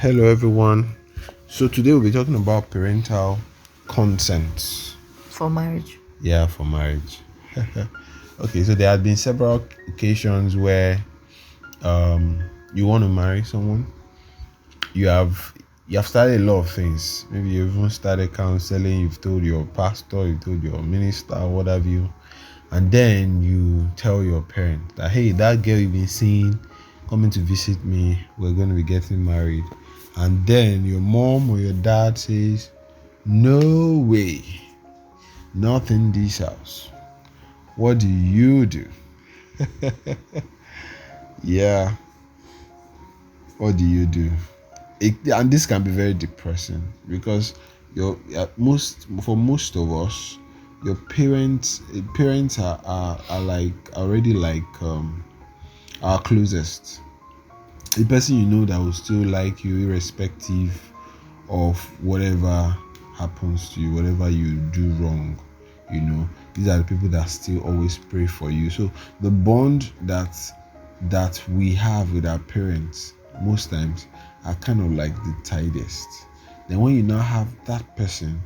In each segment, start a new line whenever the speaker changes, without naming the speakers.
Hello everyone. So today we'll be talking about parental consent.
For marriage.
Yeah, for marriage. Okay, so there have been several occasions where you want to marry someone. You have you have started a lot of things. Maybe you even started counseling. You've told your pastor, you told your minister, what have you, and then you tell your parent that hey, that girl you've been seeing coming to visit me, we're going to be getting married, and then your mom or your dad says no way, not in this house. What do you do? Yeah, what do you do? And this can be very depressing because your most for most of us, your parents are like already like our closest, the person you know that will still like you irrespective of whatever happens to you, whatever you do wrong. These are the people that still always pray for you. So the bond that we have with our parents most times are kind of like the tightest. Then when you now have that person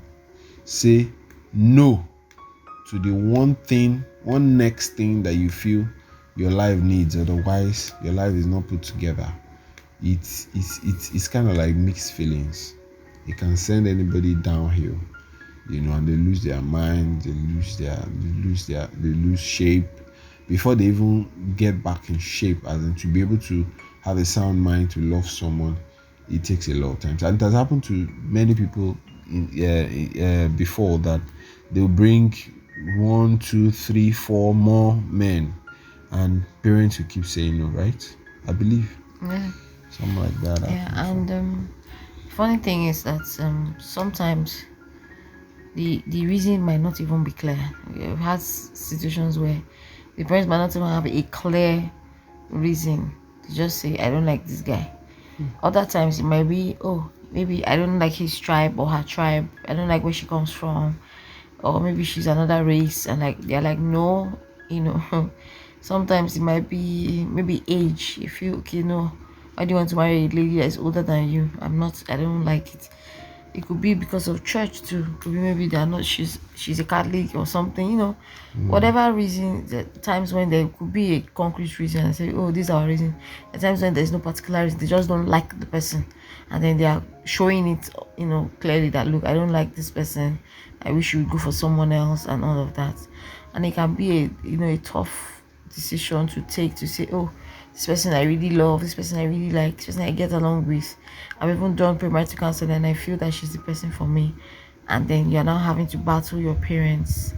say no to the one next thing that you feel your life needs, otherwise your life is not put together, it's kind of like mixed feelings. It can send anybody downhill, and they lose their mind, they lose shape before they even get back in shape, as in to be able to have a sound mind to love someone. It takes a lot of time, and it has happened to many people before that they'll bring one, two, three, four more men, and parents will keep saying no, right? I believe
Yeah.
something like that
Yeah.
happened before.
And funny thing is that sometimes the reason might not even be clear. We've had situations where the parents might not even have a clear reason to just say, I don't like this guy. Other times it might be, oh, maybe I don't like his tribe or her tribe. I don't like where she comes from. Or maybe she's another race, and like they're like, no, you know. Sometimes it might be maybe age. If you okay, no, why do you want to marry a lady that is older than you? I don't like it. It could be because of church too. It could be maybe they're not, she's a Catholic or something. Whatever reason. The times when there could be a concrete reason and say, oh, these are our reason. The times when there's no particular reason, they just don't like the person, and then they are showing it, clearly that, look, I don't like this person, I wish you would go for someone else, and all of that. And it can be a tough decision to take, to say, oh, this person I really love, this person I really like, this person I get along with. I've even done premarital counseling and I feel that she's the person for me. And then you're now having to battle your parents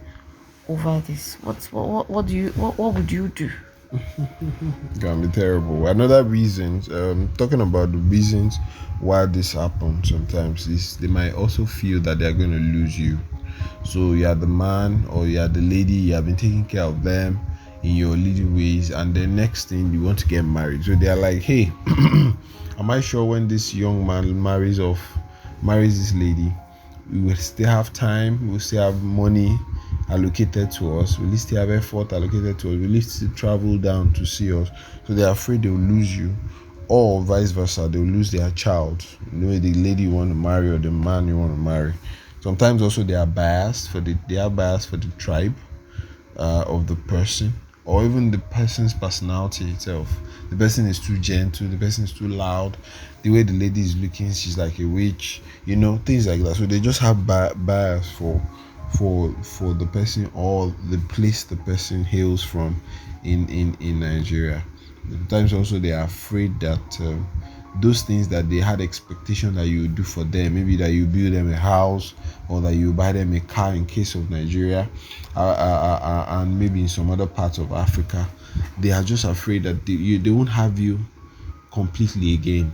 over this. What do you what would you do?
It can be terrible. Another reason, talking about the reasons why this happens sometimes, is they might also feel that they're going to lose you. So you are the man or you are the lady, you have been taking care of them in your little ways, and the next thing you want to get married. So they are like, hey, am I sure when this young man marries this lady, we will still have time, we will still have money allocated to us, will still have effort allocated to us, will still travel down to see us? So they're afraid they'll lose you, or vice versa, they'll lose their child. The lady you want to marry or the man you want to marry. Sometimes also they are biased for the tribe of the person, or even the person's personality itself. The person is too gentle, the person is too loud, the way the lady is looking, she's like a witch, things like that. So they just have bias for the person or the place the person hails from in Nigeria. Sometimes also they are afraid that those things that they had expectation that you would do for them, maybe that you build them a house or that you buy them a car in case of Nigeria, and maybe in some other parts of Africa, they are just afraid that they won't have you completely again.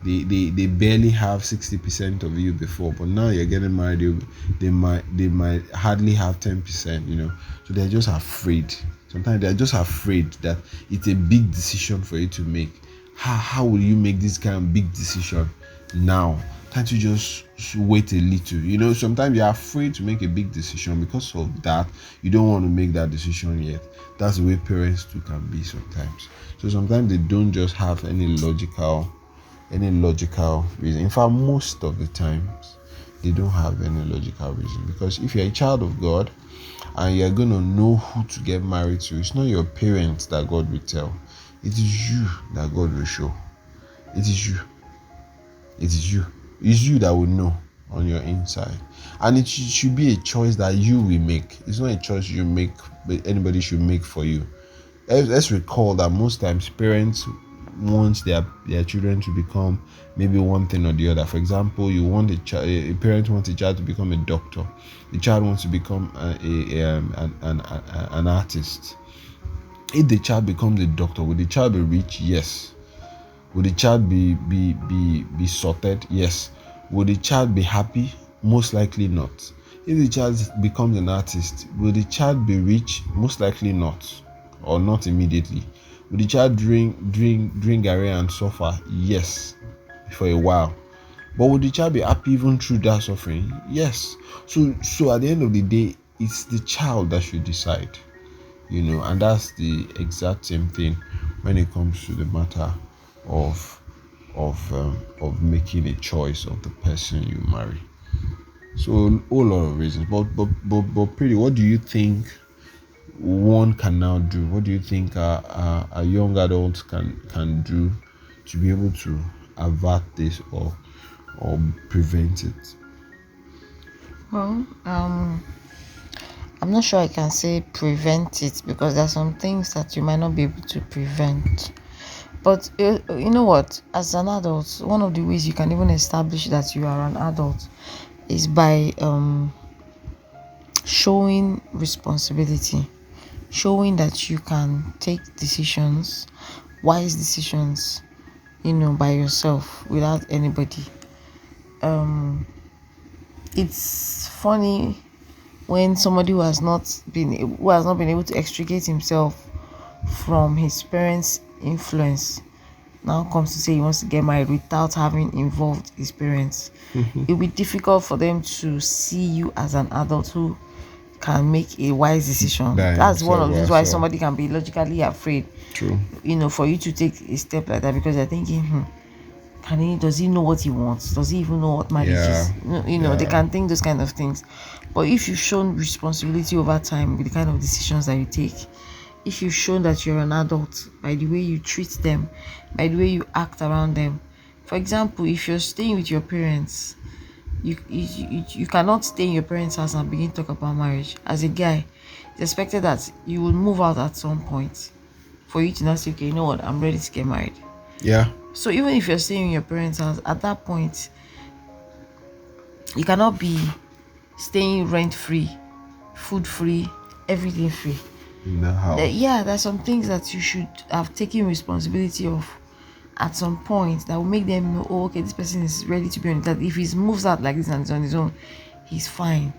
They barely have 60% of you before, but now you're getting married, they might hardly have 10%. So they're just afraid. Sometimes they're just afraid that it's a big decision for you to make. How will you make this kind of big decision now? Can't you just wait a little? Sometimes you're afraid to make a big decision because of that. You don't want to make that decision yet. That's the way parents too can be sometimes. So sometimes they don't just have any logical any logical reason. In fact, most of the times they don't have any logical reason, because if you're a child of God and you're going to know who to get married to, it's not your parents that God will tell, it is you that God will show. It is you. It is you. It's you that will know on your inside. And it should be a choice that you will make. It's not a choice you make, but anybody should make for you. Let's recall that most times parents want their children to become maybe one thing or the other. For example, you want a parent wants a child to become a doctor. The child wants to become an artist. If the child becomes a doctor, will the child be rich? Yes. Will the child be sorted? Yes. Will the child be happy? Most likely not. If the child becomes an artist, will the child be rich? Most likely not, or not immediately. Will the child drink garri and suffer? Yes, for a while. But will the child be happy even through that suffering? Yes. So at the end of the day, it's the child that should decide. And that's the exact same thing when it comes to the matter of making a choice of the person you marry. So a whole lot of reasons, but pretty, what do you think one can now do? What do you think a young adults can do to be able to avert this or prevent it?
Well, I'm not sure I can say prevent it, because there are some things that you might not be able to prevent. But you know what? As an adult, one of the ways you can even establish that you are an adult is by showing responsibility, showing that you can take decisions, wise decisions, by yourself without anybody. It's funny when somebody who has not been able to extricate himself from his parents' influence now comes to say he wants to get married without having involved his parents. It'll be difficult for them to see you as an adult who can make a wise decision. That's one of the reasons why somebody can be logically afraid.
True.
For you to take a step like that, because they're thinking, does he know what he wants? Does he even know what marriage is? They can think those kind of things. But if you've shown responsibility over time with the kind of decisions that you take, if you've shown that you're an adult by the way you treat them, by the way you act around them. For example, if you're staying with your parents, you cannot stay in your parents' house and begin to talk about marriage. As a guy, it's expected that you will move out at some point for you to not say, okay, you know what, I'm ready to get married.
Yeah.
So even if you're staying in your parents' house, at that point, you cannot be staying rent-free, food-free, everything free.
In the house.
There's some things that you should have taken responsibility of at some point that will make them know, okay, this person is ready to be on that. If he moves out like this and is on his own, he's fine.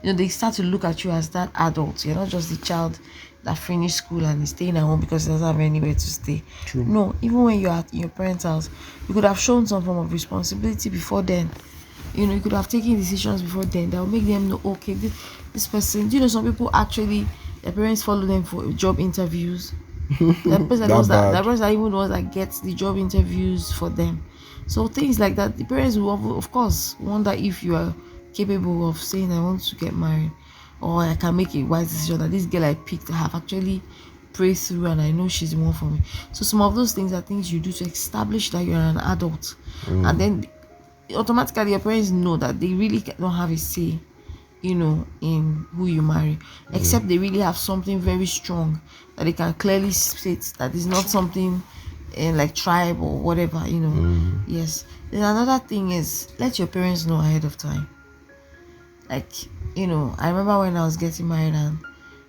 They start to look at you as that adult. You're not just the child that finished school and is staying at home because he doesn't have anywhere to stay.
True.
No, even when you're at your parents' house, you could have shown some form of responsibility before then. You could have taken decisions before then that will make them know, okay, this person. Some people actually, their parents follow them for job interviews. That person that even the ones that gets the job interviews for them. So things like that, the parents will of course wonder if you are capable of saying, I want to get married, or I can make a wise decision that this girl I picked I have actually prayed through and I know she's the one for me. So some of those things are things you do to establish that you're an adult. And then automatically your parents know that they really don't have a say in who you marry, except they really have something very strong that they can clearly state that is not something like tribe or whatever. Yes. Then another thing is, let your parents know ahead of time. Like, I remember when I was getting married and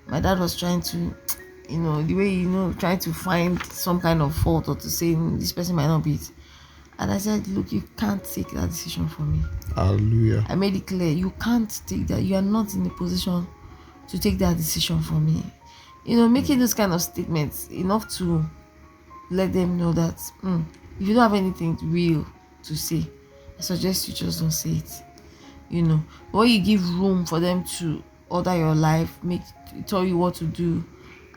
my dad was trying to, the way, trying to find some kind of fault or to say this person might not be it. And I said, look, you can't take that decision for me.
Hallelujah.
I made it clear, you can't take that. You are not in a position to take that decision for me. Making those kind of statements enough to let them know that if you don't have anything real to say, I suggest you just don't say it. But when you give room for them to order your life, tell you what to do,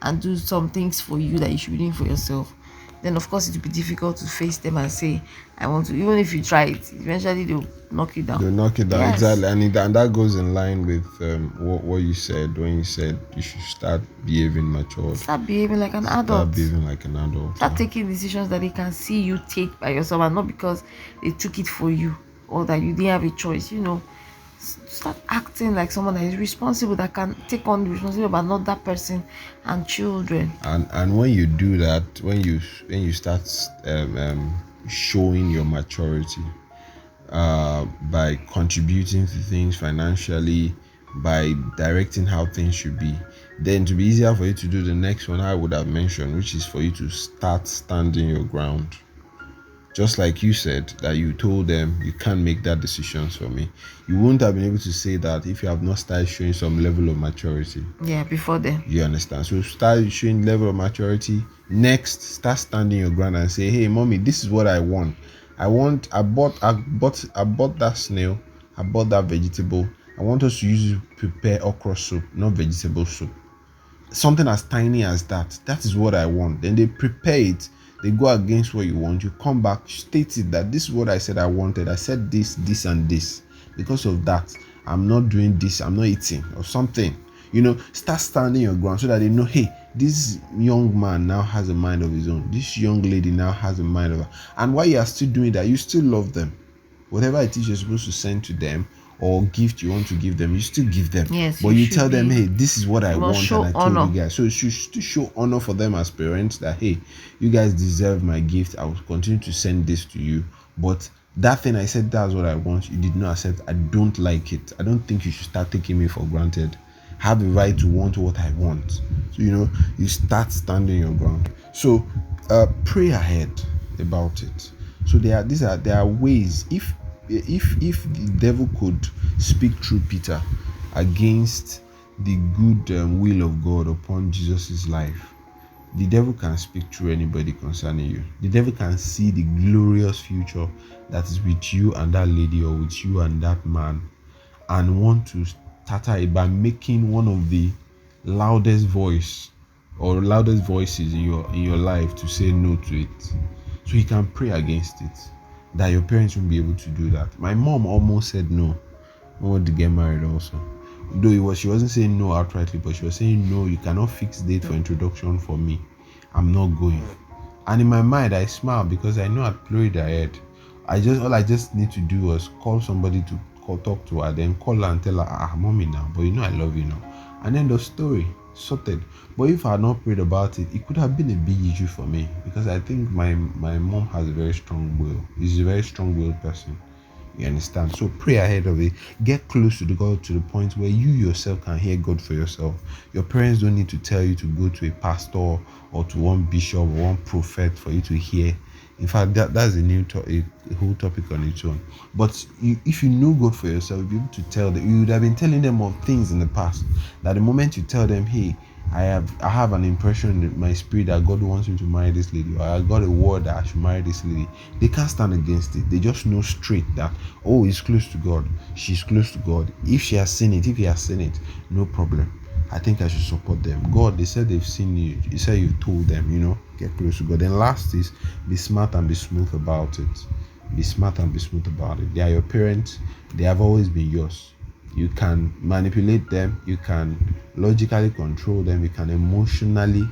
and do some things for you that you should be doing for yourself, then of course it will be difficult to face them and say, I want to. Even if you try it, eventually they'll knock you down.
They'll knock it down,
Yes.
exactly, and that goes in line with what you said when you said you should start behaving matured,
Start behaving like an
start
adult.
behaving like an adult.
Start taking decisions that they can see you take by yourself, and not because they took it for you or that you didn't have a choice. Start acting like someone that is responsible, that can take on the responsibility of another person and children.
And when you do that, when you start showing your maturity, by contributing to things financially, by directing how things should be, then to be easier for you to do the next one I would have mentioned, which is for you to start standing your ground. Just like you said that you told them you can't make that decisions for me, you wouldn't have been able to say that if you have not started showing some level of maturity.
Yeah, before then.
You understand? So start showing level of maturity. Next, start standing your ground and say, "Hey, mommy, this is what I want. I bought that snail. I bought that vegetable. I want us to use it to prepare okra soup, not vegetable soup. Something as tiny as that. That is what I want." Then they prepare it. They go against what you want. You come back, state it that this is what I said I wanted. I said this, this, and this. Because of that, I'm not doing this. I'm not eating or something. Start standing your ground so that they know, hey, this young man now has a mind of his own. This young lady now has a mind of her. And while you are still doing that, you still love them. Whatever it is you're supposed to send to them or gift you want to give them, you still give them.
Yes,
but you tell them, hey, this is what I want,
show
and I told
honor.
you guys. So you should still show honor for them as parents, that hey, you guys deserve my gift. I will continue to send this to you. But that thing I said, that's what I want, you did not accept. I don't like it. I don't think you should start taking me for granted. I have the right to want what I want. So you start standing your ground. So pray ahead about it. So there are ways. If the devil could speak through Peter against the good will of God upon Jesus's life, the devil can speak through anybody concerning you. The devil can see the glorious future that is with you and that lady, or with you and that man, and want to tatter it by making one of the loudest voices in your life to say no to it. So he can pray against it, that your parents won't be able to do that. My mom almost said no. I wanted to get married also. Though she wasn't saying no outrightly, but she was saying no, you cannot fix date for introduction for me. I'm not going. And in my mind, I smiled because I know I'd played ahead. All I just need to do was call somebody to talk to her, then call her and tell her, mommy now, but I love you now. And then the story sorted. But if I had not prayed about it, it could have been a big issue for me, because I think my mom has a very strong will. She's a very strong-willed person. You understand? So pray ahead of it. Get close to the God to the point where you yourself can hear God for yourself. Your parents don't need to tell you to go to a pastor or to one bishop or one prophet for you to hear. In fact, that's a whole topic on its own. But if you know God for yourself, you'll be able to tell them. You would have been telling them of things in the past that the moment you tell them, hey, I have an impression in my spirit that God wants me to marry this lady, or I got a word that I should marry this lady, they can't stand against it. They just know straight that, oh, he's close to God, she's close to God. If she has seen it, if he has seen it, no problem. I think I should support them. God, they said they've seen you. You said you've told them, get close to God. Then last is, be smart and be smooth about it. Be smart and be smooth about it. They are your parents. They have always been yours. You can manipulate them. You can logically control them. You can emotionally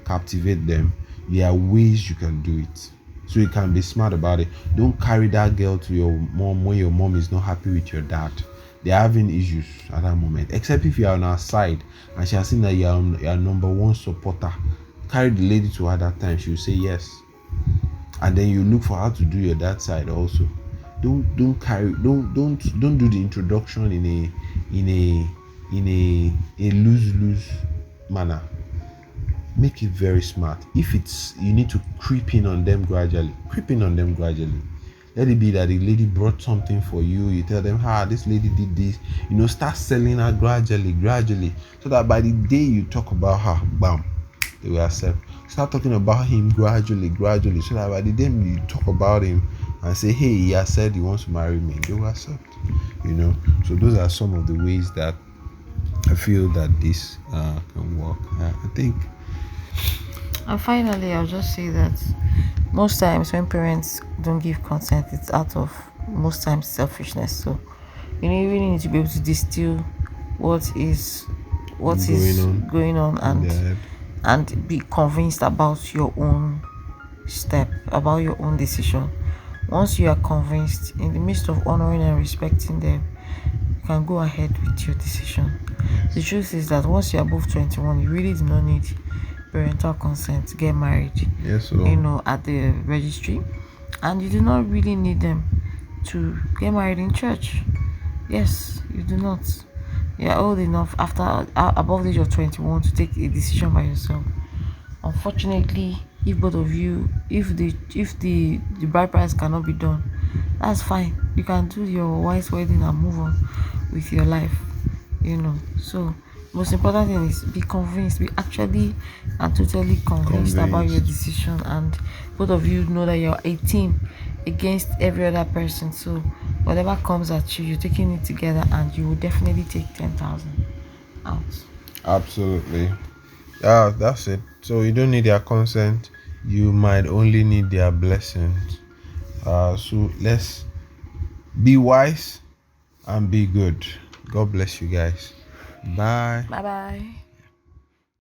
captivate them. There are ways you can do it. So you can be smart about it. Don't carry that girl to your mom when your mom is not happy with your dad. They're having issues at that moment. Except if you are on her side and she has seen that you are number one supporter. Carry the lady to her that time. She will say yes. And then you look for how to do your dad side also. Don't do the introduction in a lose manner. Make it very smart. If you need to creep in on them gradually. Let it be that the lady brought something for you. You tell them, this lady did this. Start selling her gradually, so that by the day you talk about her, bam, they will accept. Start talking about him gradually, so that by the day you talk about him and say, hey, he has said he wants to marry me, they will accept. So those are some of the ways that I feel that this can work. I think
And finally, I'll just say that most times when parents don't give consent, it's out of most times selfishness. So you really need to be able to distill what is what
Going
is
on
going on,
in their head.
and be convinced about your own step, about your own decision. Once you are convinced, in the midst of honoring and respecting them, you can go ahead with your decision. The
Yes.
truth is that once you're above 21, you really do not need parental consent to get married,
Yes. So
at the registry, and you do not really need them to get married in church. Yes, you do not. You are old enough after above the age of 21 to take a decision by yourself. Unfortunately, if both of you, if the bride price cannot be done, that's fine. You can do your wife's wedding and move on with your life. So most important thing is be convinced, be actually and totally convinced about your
convinced.
decision, and both of you know that you're a team against every other person. So whatever comes at you, you're taking it together, and you will definitely take 10,000 out.
Absolutely. Yeah, that's it. So you don't need their consent. You might only need their blessings. So let's be wise and be good. God bless you guys. Bye.
Bye bye.